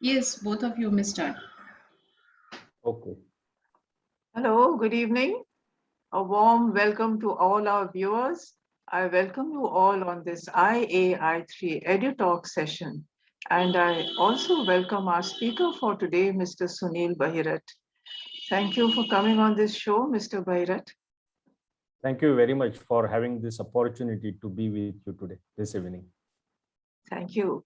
Yes, both of you may start. Okay. Hello, good evening. A warm welcome to all our viewers. I welcome you all on this IAI3 EduTalk session. And I also welcome our speaker for today, Mr. Sunil Bahirat. Thank you for coming on this show, Mr. Bahirat. Thank you very much for having this opportunity to be with you today, this evening. Thank you.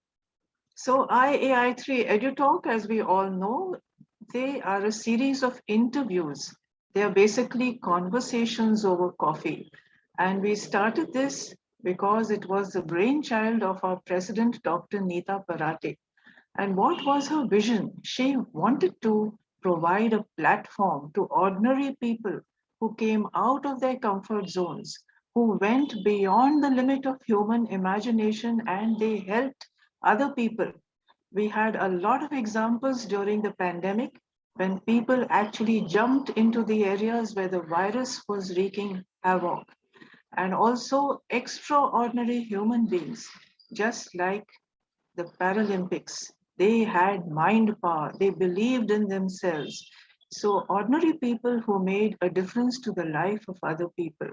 So IAI3 EduTalk, as we all know, they are a series of interviews. They are basically conversations over coffee. And we started this because it was the brainchild of our president, Dr. Neeta Parate. And what was her vision? She wanted to provide a platform to ordinary people who came out of their comfort zones, who went beyond the limit of human imagination, and they helped other people. We had a lot of examples during the pandemic when people actually jumped into the areas where the virus was wreaking havoc, and also extraordinary human beings, just like the Paralympics. They had mind power, they believed in themselves. So, ordinary people who made a difference to the life of other people.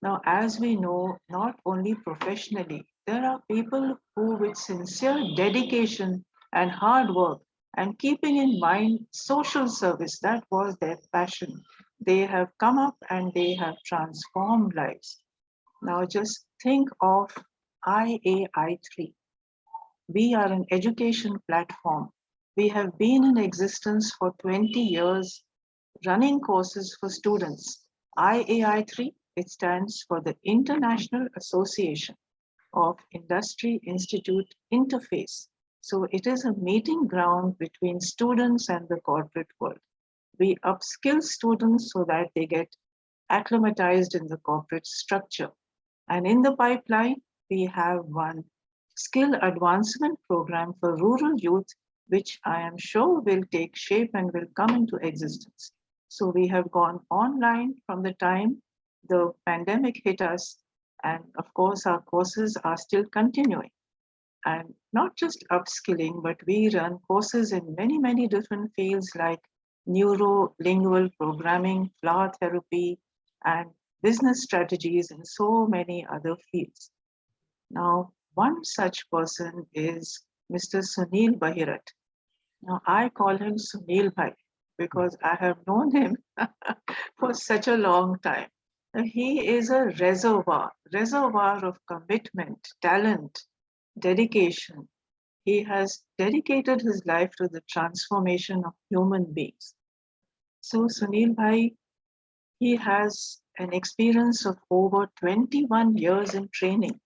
Now, as we know, not only professionally, there are people who, with sincere dedication and hard work, and keeping in mind social service, that was their passion. They have come up and they have transformed lives. Now, just think of IAI3. We are an education platform. We have been in existence for 20 years, running courses for students. IAI3, it stands for the International Association of Industry Institute Interface. So it is a meeting ground between students and the corporate world. We upskill students so that they get acclimatized in the corporate structure. And in the pipeline, we have one skill advancement program for rural youth, which I am sure will take shape and will come into existence. So we have gone online from the time the pandemic hit us. And of course, our courses are still continuing. And not just upskilling, but we run courses in many, many different fields like neuro-lingual programming, flower therapy, and business strategies in so many other fields. Now, one such person is Mr. Sunil Bahirat. Now, I call him Sunil Bhai because I have known him for such a long time. Now, he is a reservoir of commitment, talent, dedication. He has dedicated his life to the transformation of human beings. So, Sunil Bhai, he has an experience of over 21 years in training.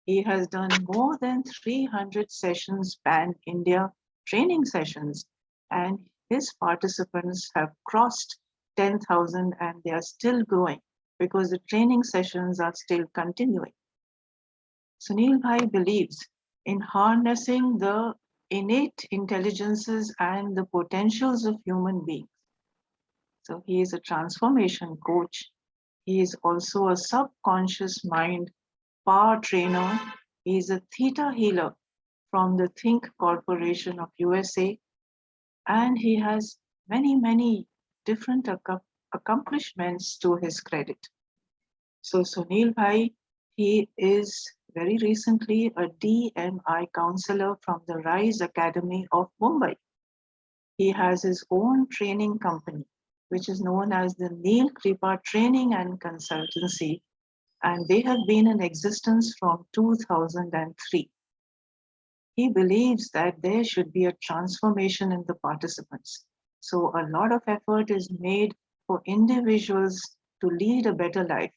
He has done more than 300 sessions pan India training sessions, and his participants have crossed 10,000 and they are still growing because the training sessions are still continuing. Sunil Bhai believes in harnessing the innate intelligences and the potentials of human beings. So he is a transformation coach. He is also a subconscious mind power trainer. He is a theta healer from the Think Corporation of USA, and he has many, many different accomplishments to his credit. So Sunil Bhai, he is very recently a DMI counselor from the Rise Academy of Mumbai. He has his own training company, which is known as the Neil Kripa Training and Consultancy, and they have been in existence from 2003. He believes that there should be a transformation in the participants. So a lot of effort is made for individuals to lead a better life,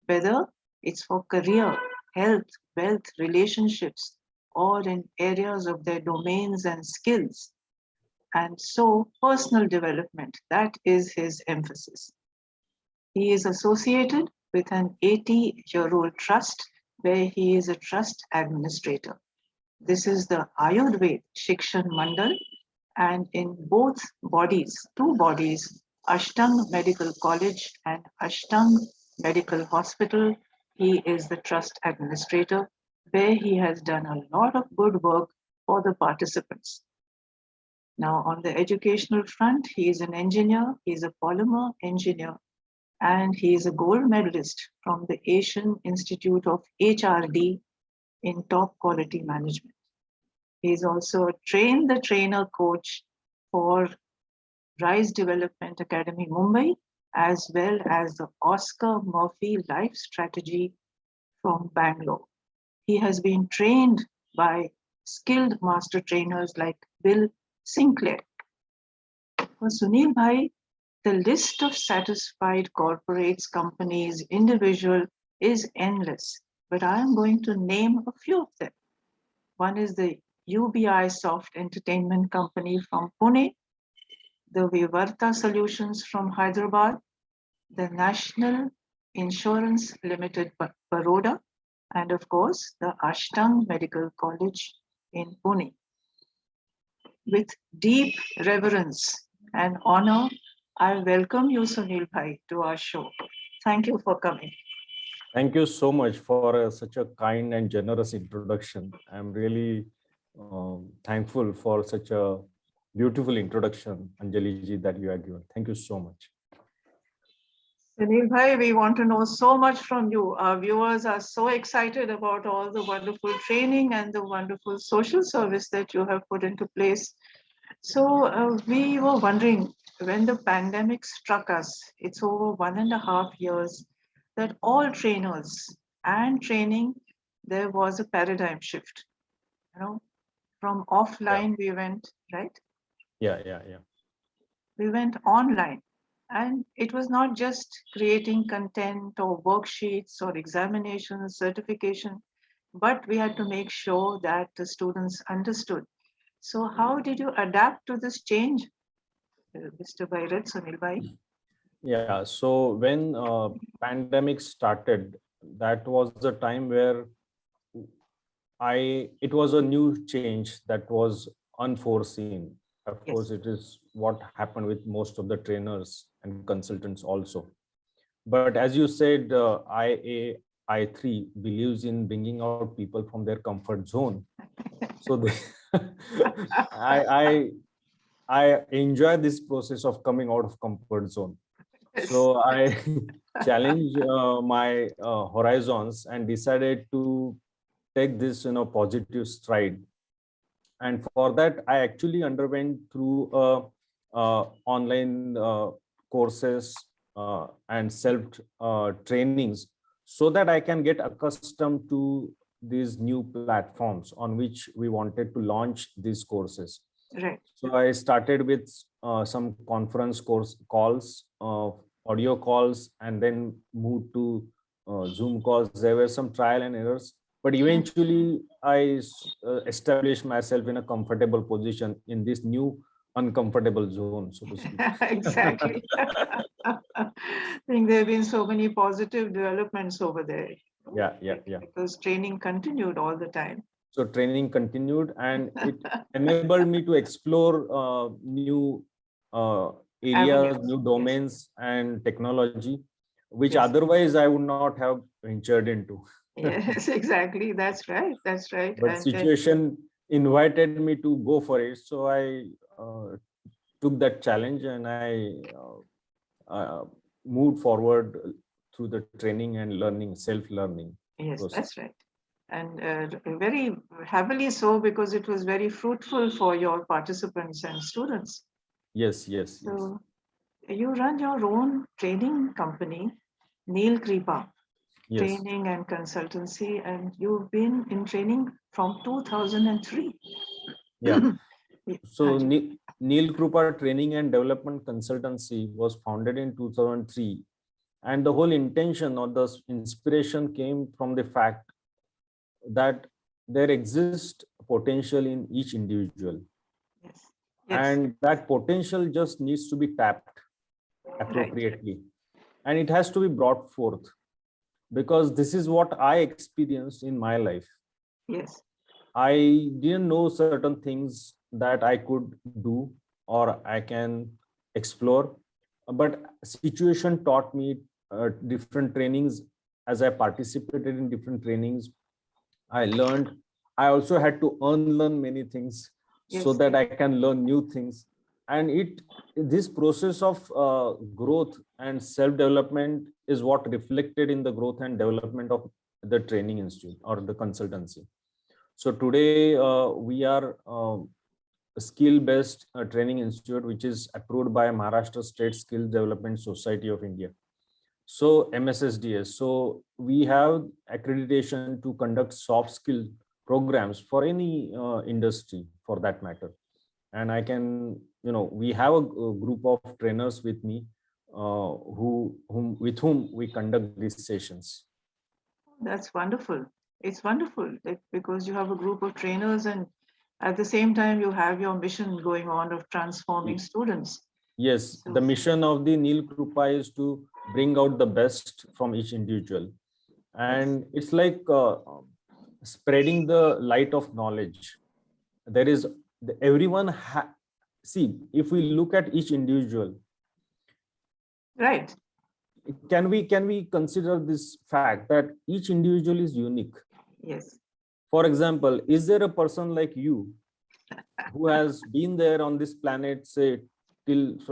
whether it's for career, health, wealth, relationships, or in areas of their domains and skills. And so personal development, that is his emphasis. He is associated with an 80-year-old trust where he is a trust administrator. This is the Ayurved Shikshan Mandal, and in both bodies, two bodies, Ashtang Medical College and Ashtang Medical Hospital, he is the trust administrator where he has done a lot of good work for the participants. Now, on the educational front, he is an engineer, he's a polymer engineer, and he is a gold medalist from the Asian Institute of HRD in top quality management. He is also a trainer coach for Rise Development Academy Mumbai, as well as the Oscar Murphy Life Strategy from Bangalore. He has been trained by skilled master trainers like Bill Sinclair. For Sunil Bhai, the list of satisfied corporates, companies, individual is endless, but I am going to name a few of them. One is the UBI Soft Entertainment Company from Pune, the Vivarta Solutions from Hyderabad, the National Insurance Limited Baroda, and of course, the Ashtang Medical College in Pune. With deep reverence and honor, I welcome you, Sunil Bhai, to our show. Thank you for coming. Thank you so much for such a kind and generous introduction. I'm really thankful for such a beautiful introduction, Anjali ji, that you have given. Thank you so much. Sunil Bhai, we want to know so much from you. Our viewers are so excited about all the wonderful training and the wonderful social service that you have put into place. So we were wondering, when the pandemic struck us, it's over 1.5 years, that all trainers and training, there was a paradigm shift. From offline we went, right? Yeah. We went online. And it was not just creating content or worksheets or examinations, certification, but we had to make sure that the students understood. So how did you adapt to this change, Mr. Bhairat, Sunil Bhai? Yeah. So when pandemic started, that was the time where it was a new change that was unforeseen. Of Yes. course, it is what happened with most of the trainers and consultants also. But as you said, IAI3 believes in bringing out people from their comfort zone. So I enjoy this process of coming out of comfort zone. So I challenged my horizons and decided to take this positive stride. And for that, I actually underwent through online courses and self trainings, so that I can get accustomed to these new platforms on which we wanted to launch these courses. Right. So I started with some conference course calls, audio calls, and then moved to Zoom calls. There were some trial and errors, but eventually I established myself in a comfortable position in this new uncomfortable zone, so to speak. Exactly. I think there have been so many positive developments over there. Yeah. Because training continued all the time. So training continued, and it enabled me to explore new areas, Avenues, new domains, and technology, which Yes. otherwise I would not have ventured into. Yes, exactly. That's right. That's right. But And situation invited me to go for it, so I took that challenge, and I moved forward through the training and learning, self-learning yes, process. that's right. And very heavily so, because it was very fruitful for your participants and students. Yes. So you run your own training company, Neil Kripa Yes. Training and Consultancy, and you've been in training from 2003. Yeah. So Haji. Neil Krupa Training and Development Consultancy was founded in 2003, and the whole intention or the inspiration came from the fact that there exists potential in each individual, Yes. Yes. and that potential just needs to be tapped appropriately, and it has to be brought forth, because this is what I experienced in my life. Yes. I didn't know certain things that I could do or I can explore, but situation taught me different trainings. As I participated in different trainings, I learned. I also had to unlearn many things so Yes. that I can learn new things. And this process of growth and self-development is what reflected in the growth and development of the training institute or the consultancy. So today we are a skill-based training institute, which is approved by Maharashtra State Skill Development Society of India. So MSSDS. So we have accreditation to conduct soft skill programs for any industry, for that matter. And I can, we have a group of trainers with me with whom we conduct these sessions. That's wonderful. It's wonderful because you have a group of trainers and at the same time you have your mission going on of transforming students. Yes, So, the mission of the Neel Krupa is to bring out the best from each individual. And it's like spreading the light of knowledge. There is everyone. See, if we look at each individual, right. Can we consider this fact that each individual is unique? Yes. For example, is there a person like you who has been there on this planet, say,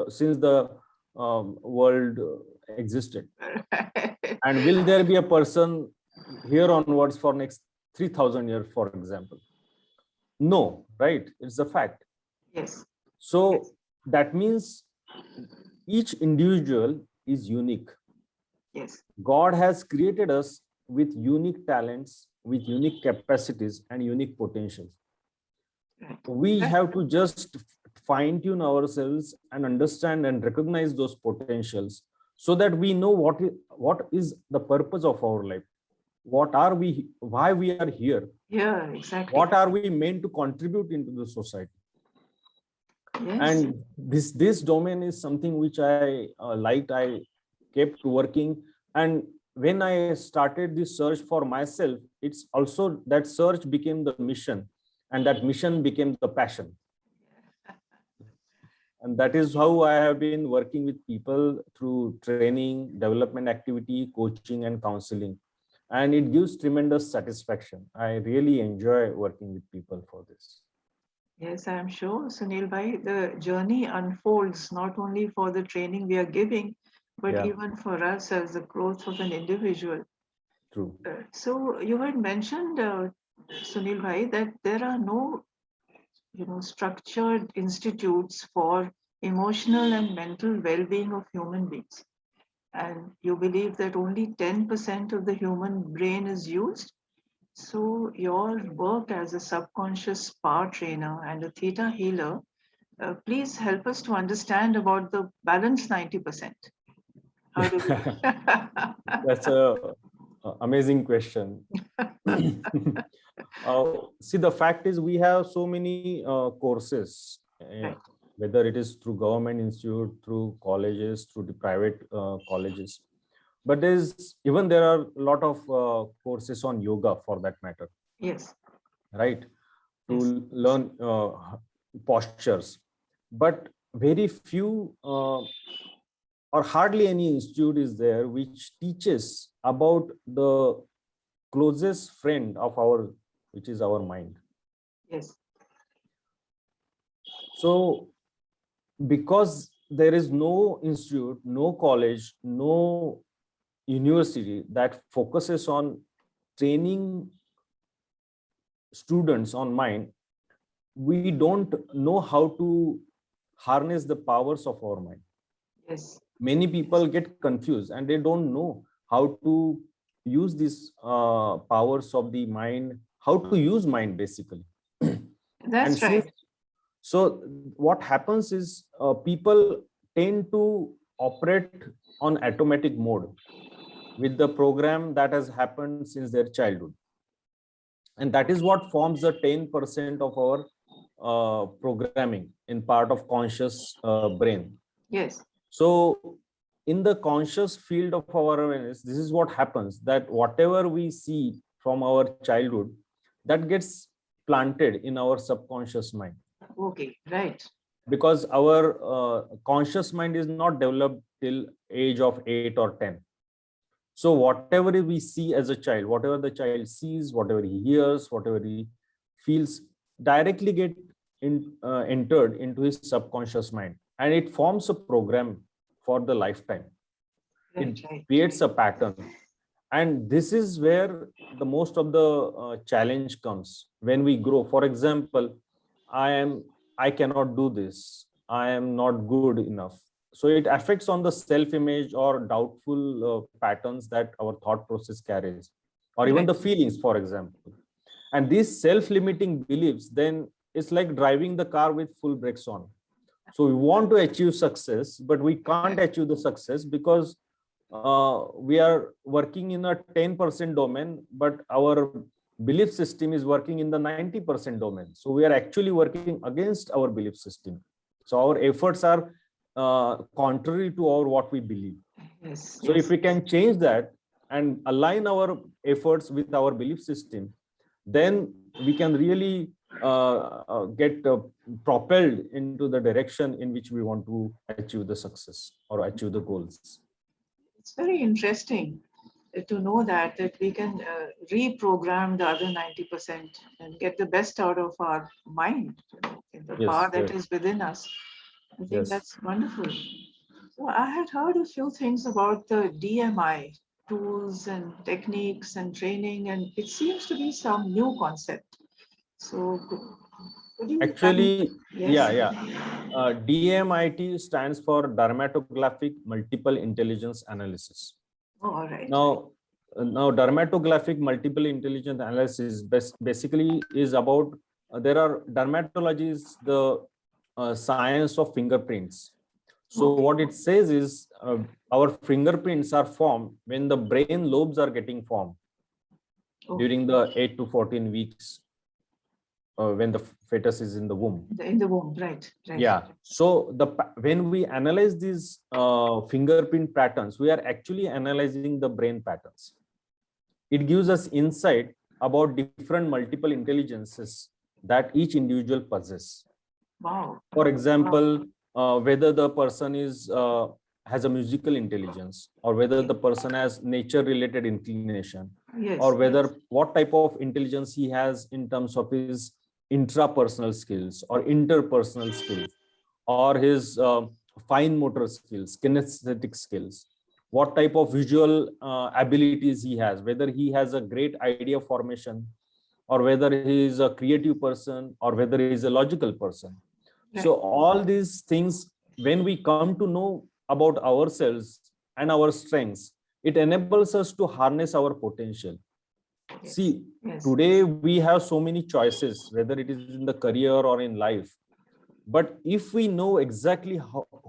since the world existed? And will there be a person here onwards for next 3,000 years, for example? No, right? It's a fact. Yes. So Yes. that means each individual is unique. Yes. God has created us with unique talents, with unique capacities and unique potentials. Right. We have to just fine tune ourselves and understand and recognize those potentials so that we know what is the purpose of our life. What are we, why we are here? Yeah, exactly. What are we meant to contribute into the society? Yes. And this domain is something which I liked. I kept working, and when I started this search for myself, it's also that search became the mission, and that mission became the passion. And that is how I have been working with people through training, development activity, coaching, and counseling. And it gives tremendous satisfaction. I really enjoy working with people for this. Yes, I'm sure, Sunil Bhai, the journey unfolds not only for the training we are giving, but Yeah. even for us as the growth of an individual. True. So you had mentioned, Sunil Bhai, that there are no, structured institutes for emotional and mental well-being of human beings. And you believe that only 10% of the human brain is used. So your work as a subconscious power trainer and a theta healer, please help us to understand about the balance 90%. How do we? That's a amazing question. See, the fact is we have so many courses, Right. whether it is through government institute, through colleges, through the private colleges. But there are a lot of courses on yoga, for that matter, Yes. right? To Yes. learn postures. But very few or hardly any institute is there which teaches about the closest friend of our, which is our mind. Yes. So because there is no institute, no college, no university that focuses on training students on mind, we don't know how to harness the powers of our mind. Yes. Many people get confused and they don't know how to use these powers of the mind, how to use mind basically. That's right. So what happens is people tend to operate on automatic mode with the program that has happened since their childhood. And that is what forms the 10% of our programming in part of conscious brain. Yes. So in the conscious field of our awareness, this is what happens, that whatever we see from our childhood, that gets planted in our subconscious mind. Okay. Right. Because our conscious mind is not developed till age of 8 or 10. So whatever we see as a child, whatever the child sees, whatever he hears, whatever he feels, directly get entered into his subconscious mind, and it forms a program for the lifetime. It creates a pattern, and this is where the most of the challenge comes when we grow. For example, I cannot do this, I am not good enough. So it affects on the self image or doubtful patterns that our thought process carries, or even the feelings, for example. And these self limiting beliefs, then it's like driving the car with full brakes on. So we want to achieve success, but we can't achieve the success because we are working in a 10% domain, but our belief system is working in the 90% domain. So we are actually working against our belief system. So our efforts are contrary to our what we believe. So if we can change that and align our efforts with our belief system, then we can really get propelled into the direction in which we want to achieve the success or achieve the goals. It's very interesting to know that we can reprogram the other 90% and get the best out of our mind, the power that is within us. I think that's wonderful. So I had heard a few things about the DMI tools and techniques and training, and it seems to be some new concept. So could you actually, DMIT stands for Dermatographic Multiple Intelligence Analysis. Oh, all right. Now dermatographic multiple intelligence analysis basically is about there are dermatology is the science of fingerprints. So what it says is our fingerprints are formed when the brain lobes are getting formed during the 8 to 14 weeks when the fetus is in the womb. In the womb, right. Yeah. So when we analyze these fingerprint patterns, we are actually analyzing the brain patterns. It gives us insight about different multiple intelligences that each individual possesses. Wow. For example, whether the person has a musical intelligence, or whether the person has nature-related inclination, or whether what type of intelligence he has in terms of his intrapersonal skills or interpersonal skills, or his fine motor skills, kinesthetic skills, what type of visual abilities he has, whether he has a great idea formation, or whether he is a creative person, or whether he is a logical person. So all these things, when we come to know about ourselves and our strengths, it enables us to harness our potential. See, today we have so many choices, whether it is in the career or in life. But if we know exactly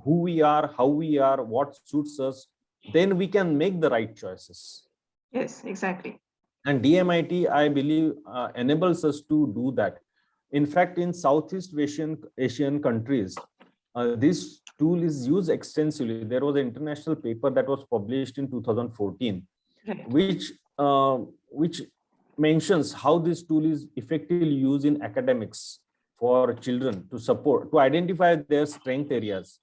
who we are, how we are, what suits us, then we can make the right choices. Yes, exactly. And DMIT, I believe, enables us to do that. In fact, in Southeast Asian countries, this tool is used extensively. There was an international paper that was published in 2014, which mentions how this tool is effectively used in academics for children to identify their strength areas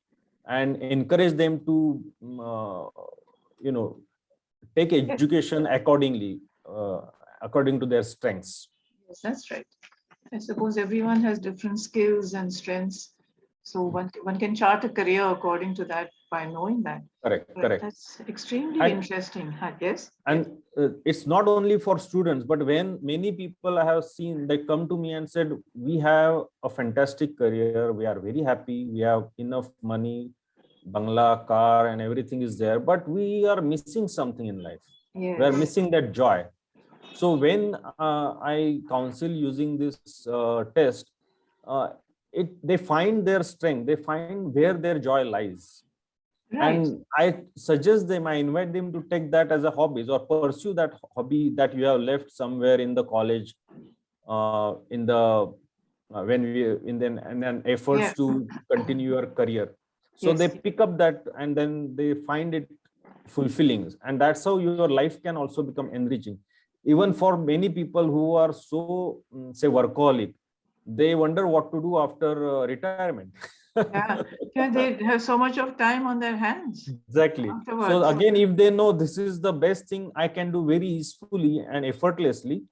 and encourage them to, take education accordingly, according to their strengths. Yes, that's right. I suppose everyone has different skills and strengths. So one can chart a career according to that by knowing that. Correct. That's extremely interesting. Yes. And it's not only for students, but when many people I have seen, they come to me and said, we have a fantastic career, we are very happy, we have enough money, bangla, car, and everything is there, but we are missing something in life. We are missing that joy. So when I counsel using this test, they find their strength, they find where their joy lies. And I suggest them, I invite them to take that as a hobby or pursue that hobby that you have left somewhere in the college, and then efforts to continue your career. So they pick up that and then they find it fulfilling. And that's how your life can also become enriching. Even for many people who are so, say, workaholic, they wonder what to do after retirement. They have so much of time on their hands. Exactly. Afterwards. So again, if they know this is the best thing I can do very easily and effortlessly,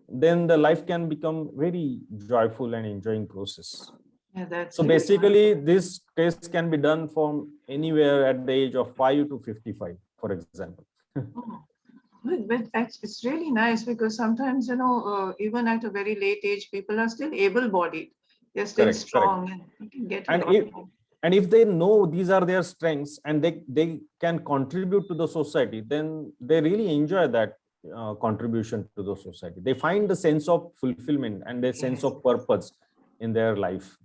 then the life can become very joyful and enjoying process. Yeah, that's So great. basically, this test can be done from anywhere at the age of 5 to 55, for example. Oh, it's really nice because sometimes, even at a very late age, people are still able-bodied. They're still Correct, correct. strong and you can get a And lot if more. and if they know these are their strengths and they can contribute to the society, then they really enjoy that contribution to the society. They find the sense of fulfillment and the sense Yes. of purpose in their life,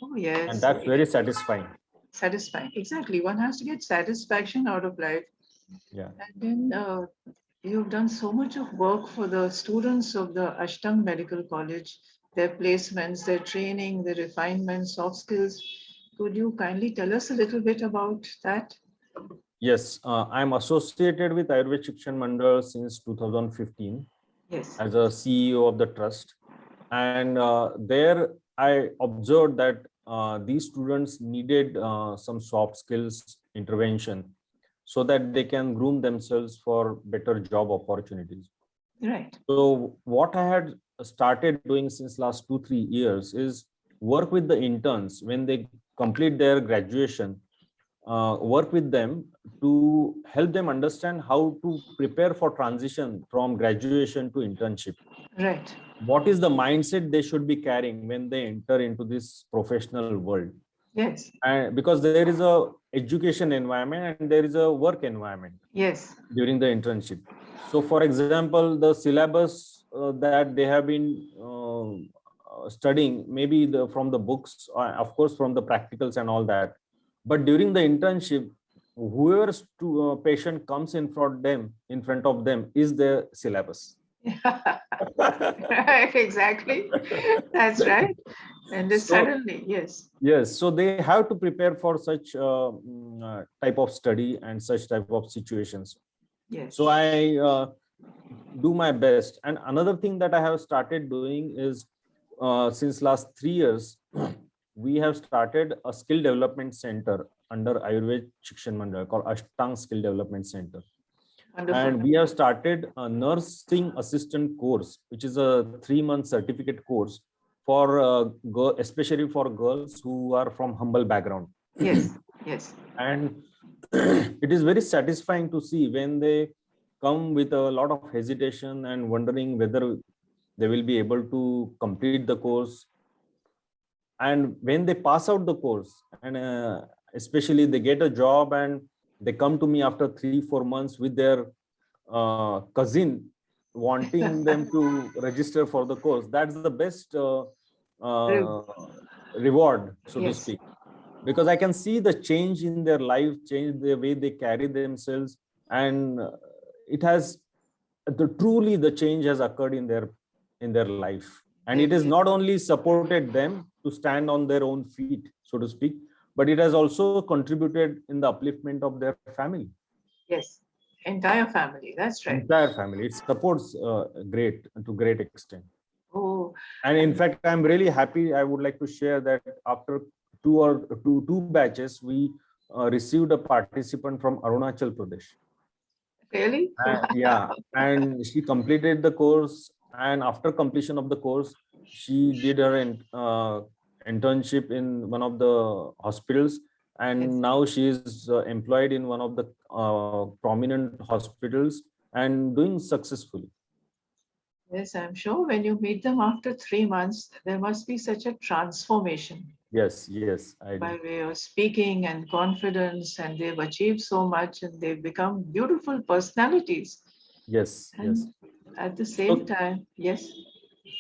Oh, and yes. that's very satisfying. Satisfying. Exactly. One has to get satisfaction out of life. Yeah. And then you've done so much of work for the students of the Ashtang Medical College, their placements, their training, their refinements, soft skills. Could you kindly tell us a little bit about that? Yes, I'm associated with Ayurved Shikshan Mandal since 2015 Yes. as a CEO of the trust. And there I observed that these students needed some soft skills intervention so that they can groom themselves for better job opportunities. Right. So what I had started doing since last 2-3 years is work with the interns when they complete their graduation, work with them to help them understand how to prepare for transition from graduation to internship. Right. What is the mindset they should be carrying when they enter into this professional world? Yes. And because there is a education environment and there is a work environment Yes. during the internship. So for example, the syllabus that they have been studying, maybe from the books, of course from the practicals and all that, but during the internship, whoever patient comes in front of them is their syllabus. Right, exactly. That's right. And then So suddenly, yes. yes, so they have to prepare for such type of study and such type of situations. Yes. So I do my best. And another thing that I have started doing is since last 3 years, we have started a skill development center under Ayurved Shikshan Mandal called Ashtang Skill Development Center. Wonderful. And we have started a nursing assistant course, which is a 3-month certificate course for especially for girls who are from humble background. Yes. Yes. And it is very satisfying to see when they come with a lot of hesitation and wondering whether they will be able to complete the course. And when they pass out the course, and especially they get a job and they come to me after 3-4 months with their cousin wanting them to register for the course, that's the best uh, reward, so to Yes. speak, because I can see the change in their life, change the way they carry themselves, and it has truly the change has occurred in their life, and it has not only supported them to stand on their own feet, so to speak, but it has also contributed in the upliftment of their family. Yes. Entire family. That's right. Entire family. It supports great extent. Oh, And in fact, I'm really happy. I would like to share that after two batches, we received a participant from Arunachal Pradesh. really? Yeah, and she completed the course. And after completion of the course, she did her internship in one of the hospitals. And Yes. now she is employed in one of the prominent hospitals and doing successfully. Yes, I'm sure when you meet them after 3 months, there must be such a transformation Yes, I by do. way of speaking and confidence, and they've achieved so much and they've become beautiful personalities. Yes. And at the same So, time, yes,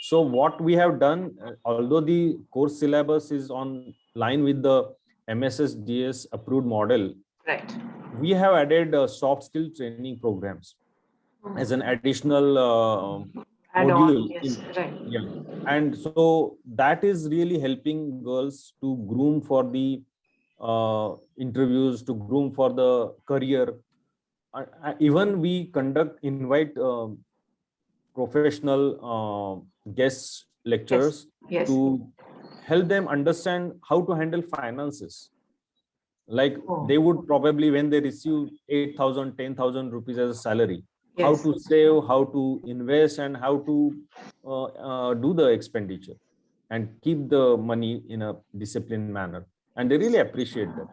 so what we have done, although the course syllabus is on line with the MSSDS approved model, right. we have added soft skill training programs as an additional Add on, module yes, in, right. yeah. And so that is really helping girls to groom for the interviews, to groom for the career. Even we invite professional guest Yes, lecturers yes. to help them understand how to handle finances. Like Oh, they would probably, when they receive 8,000, 10,000 rupees as a salary, how yes, to save, how to invest, and how to do the expenditure. and keep the money in a disciplined manner. And they really appreciate that.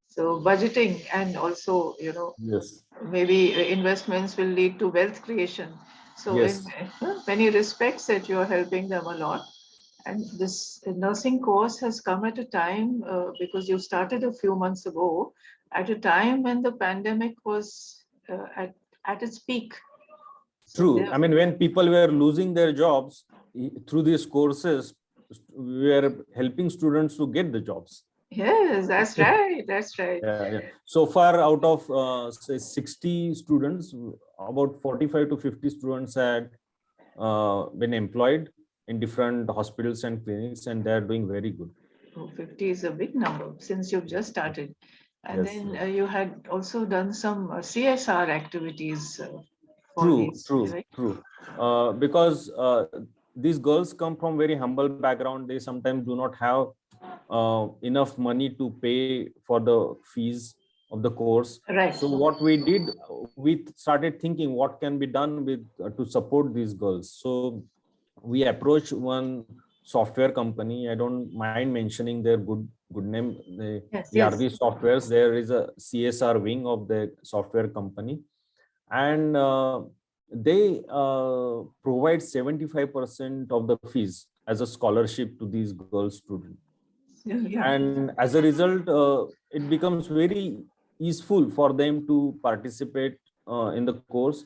So budgeting and also, Yes. maybe investments will lead to wealth creation. So in Yes. many respects that you are helping them a lot. And this nursing course has come at a time, because you started a few months ago, at a time when the pandemic was at its peak. So True. I mean, when people were losing their jobs through these courses, we were helping students to get the jobs. yes, that's right. That's right. Yeah. So far, out of say 60 students, about 45 to 50 students had been employed in different hospitals and clinics, and they are doing very good. Oh, 50 is a big number since you've just started. And Yes. then you had also done some CSR activities for True, these, true, right? true. Because these girls come from very humble background. They sometimes do not have enough money to pay for the fees of the course. Right. So what we did, we started thinking what can be done with to support these girls. So we approached one software company. I don't mind mentioning their good name. Yes, The yes. RV Softwares. There is a CSR wing of the software company, and they provide 75% of the fees as a scholarship to these girl students. Yeah. And as a result, it becomes very useful for them to participate in the course.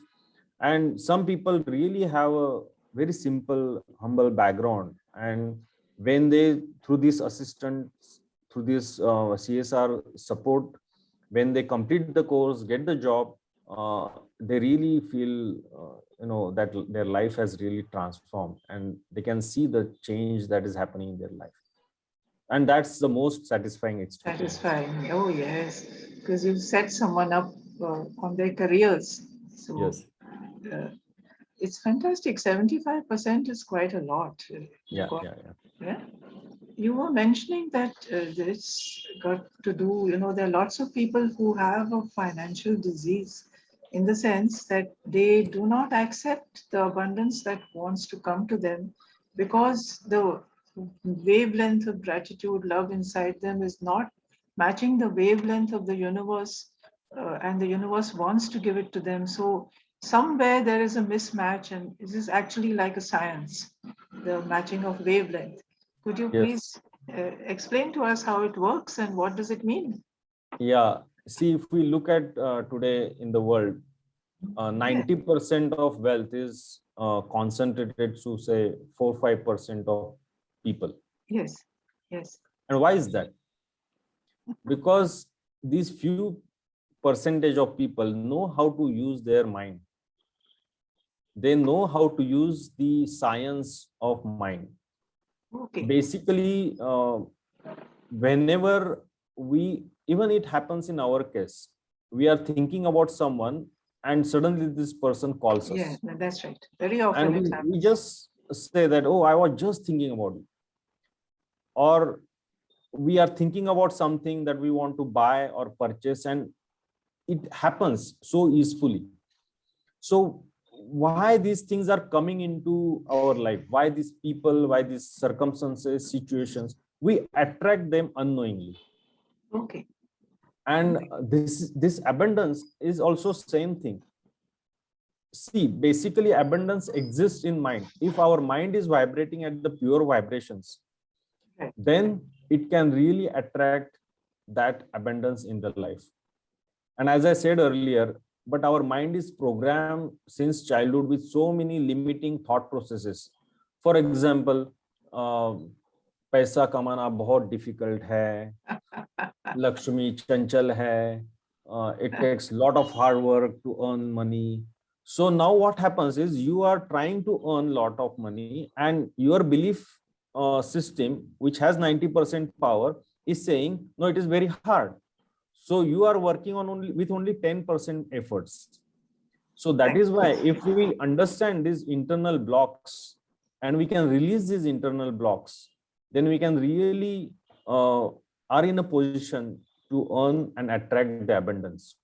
And some people really have a very simple humble background, and when they, through this assistance, through this CSR support, when they complete the course, get the job, they really feel that their life has really transformed, and they can see the change that is happening in their life, and that's the most satisfying experience. Satisfying. Oh, yes. Because you set someone up on their careers. So Yes. uh, it's fantastic. 75% is quite a lot. Yeah. Yeah. You were mentioning that this got to do, there are lots of people who have a financial disease in the sense that they do not accept the abundance that wants to come to them because the wavelength of gratitude, love inside them is not matching the wavelength of the universe, and the universe wants to give it to them. So somewhere there is a mismatch, and this is actually like a science, the matching of wavelength. Could you Yes. please explain to us how it works and what does it mean? Yeah. See, if we look at today in the world, 90% of wealth is concentrated to say 4-5% of people. Yes, yes. And why is that? Because these few percentage of people know how to use their mind. They know how to use the science of mind. Okay. Basically, whenever even it happens in our case, we are thinking about someone and suddenly this person calls us. Yeah, that's right. Very often And it we happens. just say that, oh, I was just thinking about it. Or we are thinking about something that we want to buy or purchase, and it happens so easily. So why these things are coming into our life, why these people, why these circumstances, situations, we attract them unknowingly. Okay. And this abundance is also same thing. See, basically abundance exists in mind. If our mind is vibrating at the pure vibrations, Right. then it can really attract that abundance in the life. And as I said earlier, but our mind is programmed since childhood with so many limiting thought processes. For example, पैसा कमाना बहुत difficult है, Lakshmi chanchal hai, it takes lot of hard work to earn money. So now what happens is you are trying to earn lot of money, and your belief system, which has 90% power, is saying no, it is very hard. So you are working on only 10% efforts. So that is why if we understand these internal blocks and we can release these internal blocks, then we can really are in a position to earn and attract the abundance.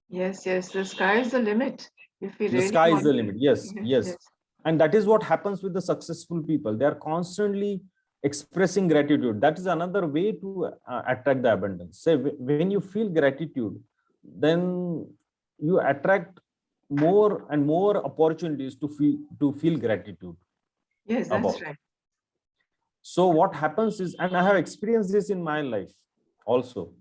Yes, yes. The sky is the limit. If we The really sky is want the to. limit. Yes, Yes, yes. yes. And that is what happens with the successful people. They are constantly expressing gratitude. That is another way to attract the abundance. Say, when you feel gratitude, then you attract more and more opportunities to feel gratitude Yes, that's about. right. So what happens is, and I have experienced this in my life also,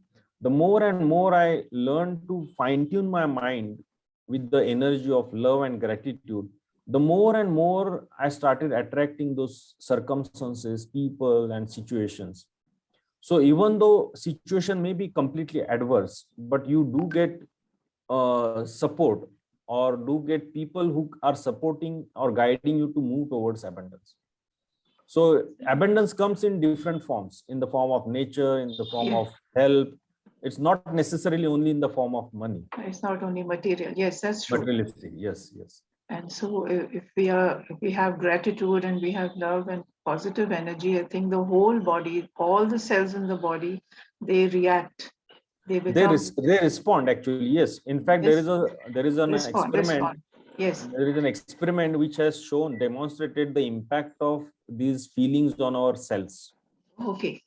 the more and more I learn to fine tune my mind with the energy of love and gratitude, the more and more I started attracting those circumstances, people, and situations. So even though situation may be completely adverse, but you do get support, or do get people who are supporting or guiding you to move towards abundance. So abundance comes in different forms, in the form of nature, in the form Yes, of help. It's not necessarily only in the form of money, it's not only material. Yes, that's true. materialistic. Yes, yes. And so if we have gratitude and we have love and positive energy, I think the whole body, all the cells in the body, they react. They become, They respond actually. Yes. In fact, yes, there is an respond, experiment. respond. Yes. There is an experiment which has shown, demonstrated the impact of these feelings on our cells, Okay.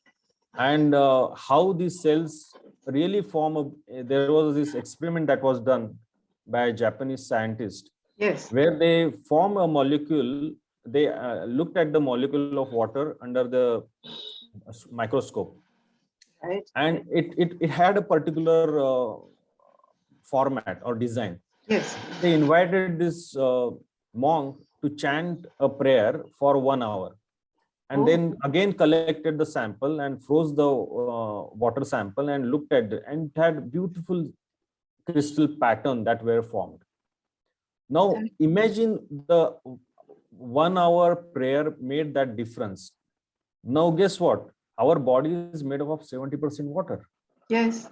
and how these cells really form a. There was this experiment that was done by a Japanese scientist, Yes. where they form a molecule. They looked at the molecule of water under the microscope, Right. and it had a particular format or design. Yes. They invited this monk to chant a prayer for 1 hour, and Oh, then again collected the sample and froze the water sample and looked at it, and it had beautiful crystal pattern that were formed. Now that- imagine the 1 hour prayer made that difference. Now guess what? Our body is made up of 70% water. yes.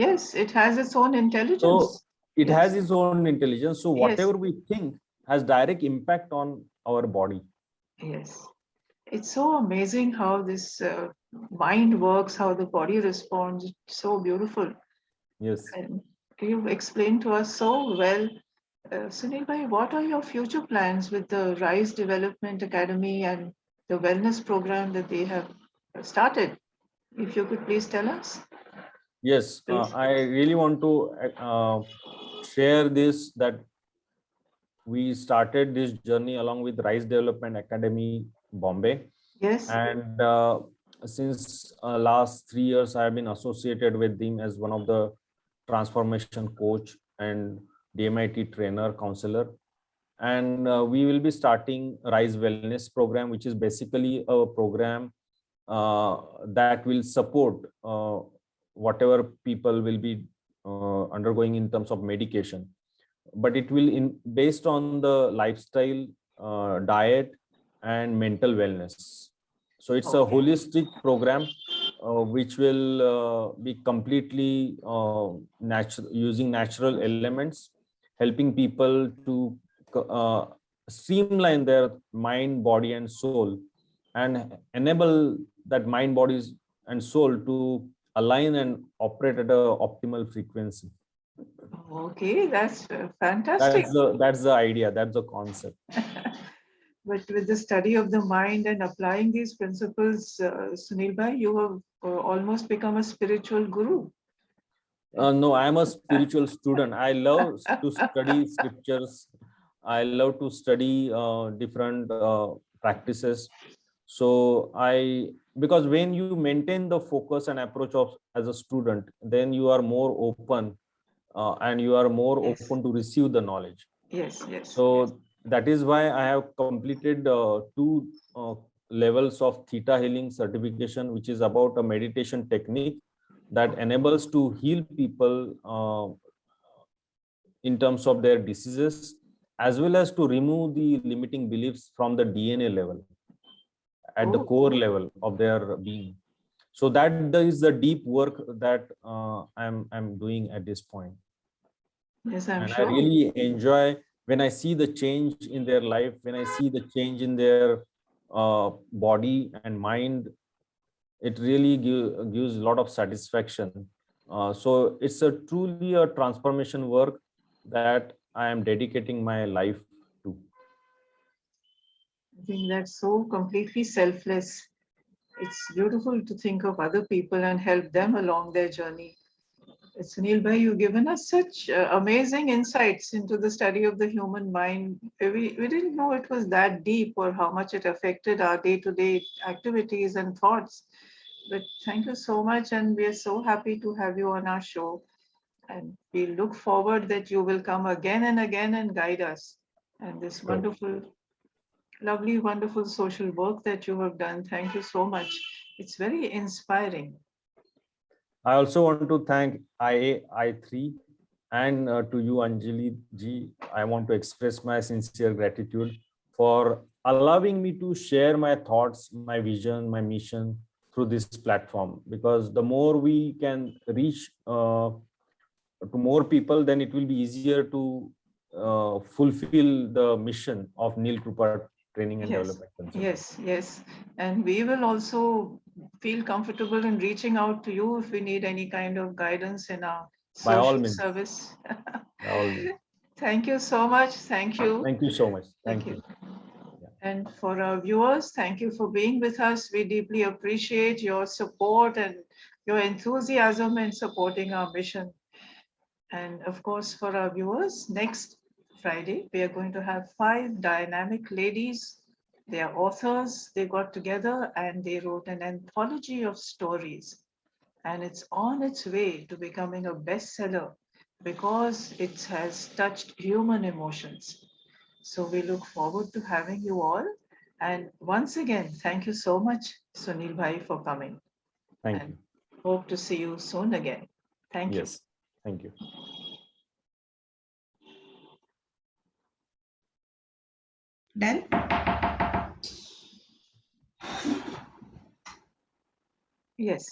Yes. It has its own So intelligence. it Yes. has its own intelligence. So Yes. whatever we think has direct impact on our body. Yes. It's so amazing how this mind works, how the body responds. It's so beautiful. Yes. And you've explained to us so well. Sunil Bhai, what are your future plans with the RISE Development Academy and the wellness program that they have started? If you could please tell us. Yes. Please. I really want to share this, that we started this journey along with Rise Development Academy, Bombay. Yes. And since last 3 years, I have been associated with them as one of the transformation coach and DMIT trainer, counselor. And we will be starting Rise Wellness program, which is basically a program that will support whatever people will be undergoing in terms of medication, but it will based on the lifestyle, diet, and mental wellness. So it's a Okay. holistic program which will be completely natural, using natural elements, helping people to uh, streamline their mind, body, and soul, and enable that mind, bodies, and soul to align and operate at a optimal frequency. Okay, that's fantastic. That's the idea. That's the concept. But with the study of the mind and applying these principles, Sunil Bhai, you have almost become a spiritual guru. No, I'm a spiritual student. I love to study scriptures. I love to study different practices. So because when you maintain the focus and approach of as a student, then you are more open, and you are more Yes. open to receive the knowledge. Yes, yes. So that is why I have completed 2 levels of Theta Healing certification, which is about a meditation technique that enables to heal people in terms of their diseases, as well as to remove the limiting beliefs from the DNA level, at the Oh, core level of their being. So that is the deep work that I'm doing at this point. yes, I'm And I sure. really enjoy when I see the change in their life, when I see the change in their body and mind. It really gives a lot of satisfaction. So it's a truly a transformation work that I am dedicating my life to. I think that's so completely selfless. It's beautiful to think of other people and help them along their journey. Sunil Bhai, you've given us such amazing insights into the study of the human mind. We didn't know it was that deep or how much it affected our day-to-day activities and thoughts. But thank you so much, and we are so happy to have you on our show. And we look forward that you will come again and again and guide us. And this Sure. wonderful, lovely, wonderful social work that you have done. Thank you so much. It's very inspiring. I also want to thank IAI3 and to you, Anjali ji. I want to express my sincere gratitude for allowing me to share my thoughts, my vision, my mission through this platform. Because the more we can reach to more people, then it will be easier to fulfill the mission of Neil Krupa Training and Yes, Development Consulting. yes. And we will also feel comfortable in reaching out to you if we need any kind of guidance in our By all social means. service. By all means. Thank you so much. Thank you. Thank you so much. Thank Thank you. And for our viewers, thank you for being with us. We deeply appreciate your support and your enthusiasm in supporting our mission. And of course, for our viewers, next Friday, we are going to have 5 dynamic ladies. They are authors. They got together and they wrote an anthology of stories. And it's on its way to becoming a bestseller because it has touched human emotions. So we look forward to having you all. And once again, thank you so much, Sunil Bhai, for coming. Thank And you. hope to see you soon again. Thank you. Yes. Thank you. Done? Yes.